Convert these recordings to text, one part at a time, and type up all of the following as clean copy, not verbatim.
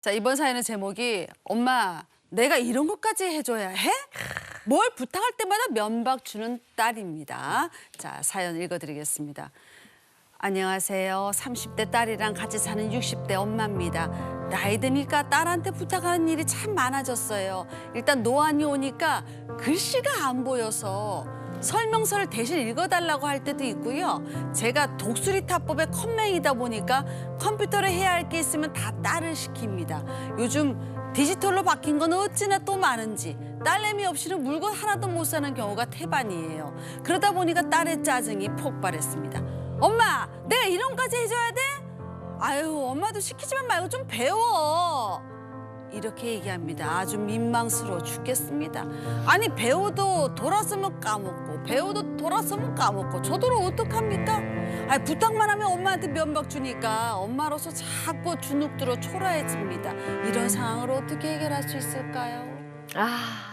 자, 이번 사연의 제목이 엄마, 내가 이런 것까지 해줘야 해? 뭘 부탁할 때마다 면박 주는 딸입니다. 자, 사연 읽어드리겠습니다. 안녕하세요. 30대 딸이랑 같이 사는 60대 엄마입니다. 나이 드니까 딸한테 부탁하는 일이 참 많아졌어요. 일단 노안이 오니까 글씨가 안 보여서 설명서를 대신 읽어달라고 할 때도 있고요. 제가 독수리 타법의 컴맹이다 보니까 컴퓨터를 해야 할 게 있으면 다 딸을 시킵니다. 요즘 디지털로 바뀐 건 어찌나 또 많은지 딸내미 없이는 물건 하나도 못 사는 경우가 태반이에요. 그러다 보니까 딸의 짜증이 폭발했습니다. 엄마, 내가 이런 거까지 해줘야 돼? 아유, 엄마도 시키지만 말고 좀 배워. 이렇게 얘기합니다. 아주 민망스러워 죽겠습니다. 아니, 배워도 돌아서면 까먹고 배워도 돌아서면 까먹고 저더러 어떡합니까? 아니, 부탁만 하면 엄마한테 면박 주니까 엄마로서 자꾸 주눅들어 초라해집니다. 이런 상황을 어떻게 해결할 수 있을까요?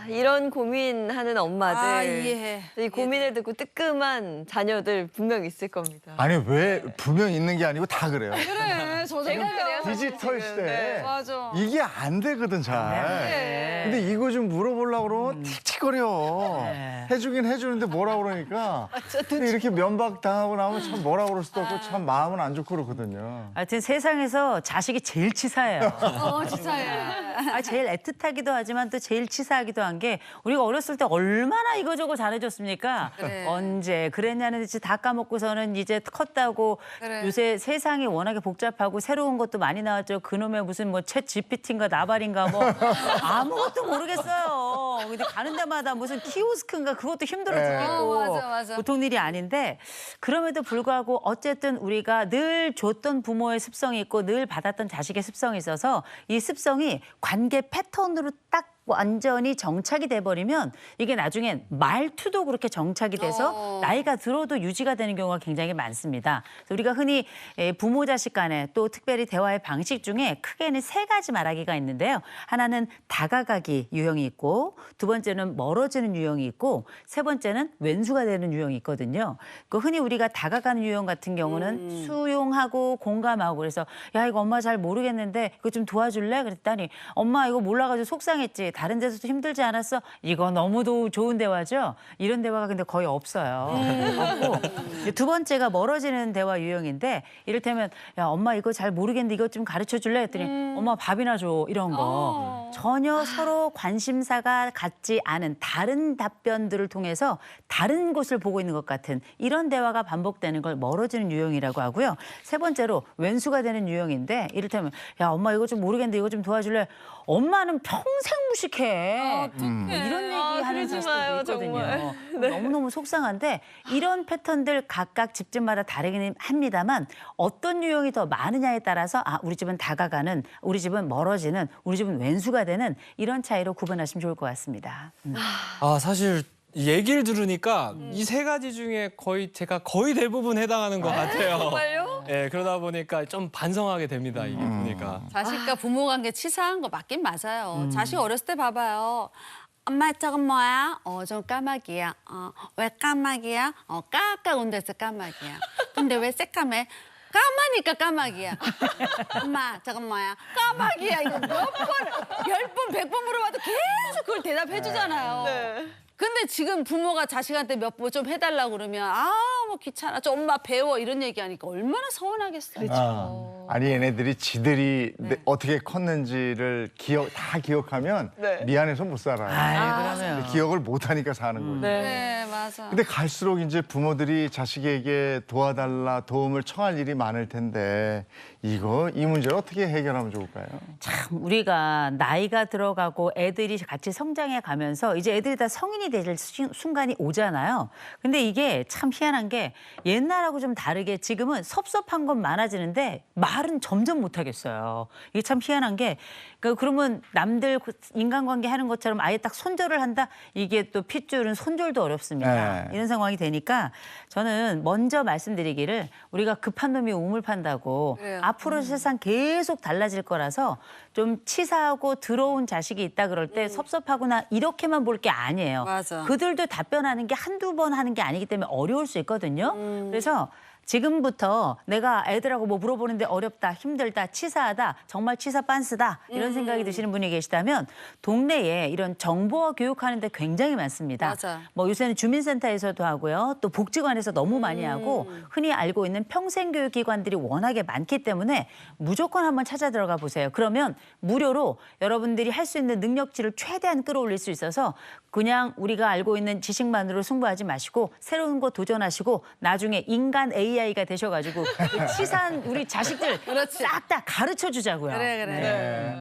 이런 고민하는 엄마들. 이해해. 이 고민을 듣고 뜨끔한 자녀들 분명 있을 겁니다. 아니 왜 분명 있는 게 아니고 다 그래요. 그래, 저도 제가 그래요. 디지털 지금. 시대에 네. 맞아. 이게 안 되거든 잘. 근데 이거 좀 물어보려고 그러면 틱틱거려. 해주긴 해주는데 뭐라 그러니까. 근데 이렇게 면박 당하고 나면 참 뭐라 그럴 수도 없고 참 마음은 안 좋고 그러거든요. 하여튼 세상에서 자식이 제일 치사해요. 진짜요. 제일 애틋하기도 하지만 또 제일 치사하기도 한 게 우리가 어렸을 때 얼마나 이거저거 잘해줬습니까? 그래. 언제 그랬냐는 듯이 다 까먹고서는 이제 컸다고 그래. 요새 세상이 워낙에 복잡하고 새로운 것도 많이 나왔죠. 그놈의 무슨 뭐 챗 GPT인가 나발인가 뭐 아무것도 모르겠어요. 근데 가는 데마다 무슨 키오스크인가 그것도 힘들어 죽겠고 맞아. 보통 일이 아닌데 그럼에도 불구하고 어쨌든 우리가 늘 줬던 부모의 습성이 있고 늘 받았던 자식의 습성이 있어서 이 습성이 관계 패턴으로 딱 완전히 정착이 돼버리면 이게 나중엔 말투도 그렇게 정착이 돼서 나이가 들어도 유지가 되는 경우가 굉장히 많습니다. 그래서 우리가 흔히 부모 자식 간에 또 특별히 대화의 방식 중에 크게는 세 가지 말하기가 있는데요. 하나는 다가가기 유형이 있고 두 번째는 멀어지는 유형이 있고 세 번째는 왼수가 되는 유형이 있거든요. 그 흔히 우리가 다가가는 유형 같은 경우는 수용하고 공감하고 그래서 야 이거 엄마 잘 모르겠는데 이거 좀 도와줄래? 그랬더니 엄마 이거 몰라가지고 속상했지. 다른 데서도 힘들지 않았어? 이거 너무도 좋은 대화죠? 이런 대화가 근데 거의 없어요. 없고 두 번째가 멀어지는 대화 유형인데 이를테면 야 엄마 이거 잘 모르겠는데 이것 좀 가르쳐 줄래? 했더니 엄마 밥이나 줘 이런 거. 전혀 서로 관심사가 같지 않은 다른 답변들을 통해서 다른 곳을 보고 있는 것 같은 이런 대화가 반복되는 걸 멀어지는 유형이라고 하고요. 세 번째로 왼수가 되는 유형인데 이를테면 야 엄마 이거 좀 모르겠는데 이거 좀 도와줄래? 엄마는 평생 무식해. 뭐 이런 얘기하는 그러지 마요, 자식들도 있거든요. 정말. 너무너무 속상한데 이런 패턴들 각각 집집마다 다르긴 합니다만 어떤 유형이 더 많으냐에 따라서 우리 집은 다가가는, 우리 집은 멀어지는, 우리 집은 왼수가 되는 이런 차이로 구분하시면 좋을 것 같습니다. 사실 얘기를 들으니까 이 세 가지 중에 제가 거의 대부분 해당하는 것 같아요. 정말요? 네, 그러다 보니까 좀 반성하게 됩니다, 이게 보니까. 자식과 부모 관계 치사한 거 맞긴 맞아요. 자식 어렸을 때 봐봐요. 엄마 저건 뭐야? 좀 까마귀야. 왜 까마귀야? 까까 온데서 까마귀야. 근데 왜 새까매? 까마니까 까마귀야. 엄마 저건 뭐야? 까마귀야. 이거 몇 번, 10번, 100번 물어봐도 계속 그걸 대답해 주잖아요. 네. 근데 지금 부모가 자식한테 몇 번 좀 해달라고 그러면 뭐 귀찮아. 저 엄마 배워 이런 얘기하니까 얼마나 서운하겠어요. 아니 얘네들이 지들이 어떻게 컸는지를 다 기억하면 네. 미안해서 못 살아요. 그러면 근데 기억을 못 하니까 사는 거예요. 네, 맞아. 근데 갈수록 이제 부모들이 자식에게 도와달라 도움을 청할 일이 많을 텐데 이 문제를 어떻게 해결하면 좋을까요? 참 우리가 나이가 들어가고 애들이 같이 성장해 가면서 이제 애들이 다 성인이 될 순간이 오잖아요. 근데 이게 참 희한한 게 옛날하고 좀 다르게 지금은 섭섭한 건 많아지는데 말은 점점 못 하겠어요. 이게 참 희한한 게 그러면 남들 인간관계 하는 것처럼 아예 딱 손절을 한다? 이게 또 핏줄은 손절도 어렵습니다. 네. 이런 상황이 되니까 저는 먼저 말씀드리기를 우리가 급한 놈이 우물 판다고 그래요. 앞으로 세상 계속 달라질 거라서 좀 치사하고 더러운 자식이 있다 그럴 때 섭섭하구나 이렇게만 볼 게 아니에요. 맞아. 그들도 답변하는 게 한두 번 하는 게 아니기 때문에 어려울 수 있거든요. 그래서 지금부터 내가 애들하고 뭐 물어보는데 어렵다, 힘들다, 치사하다, 정말 치사 빤스다 이런 생각이 드시는 분이 계시다면 동네에 이런 정보화 교육하는 데 굉장히 많습니다. 맞아. 뭐 요새는 주민센터에서도 하고요. 또 복지관에서 너무 많이 하고 흔히 알고 있는 평생교육기관들이 워낙에 많기 때문에 무조건 한번 찾아 들어가 보세요. 그러면 무료로 여러분들이 할 수 있는 능력치를 최대한 끌어올릴 수 있어서 그냥 우리가 알고 있는 지식만으로 승부하지 마시고 새로운 거 도전하시고 나중에 인간 AI가 되셔가지고 치사한 우리 자식들 싹 다 가르쳐 주자고요. 그래. 네.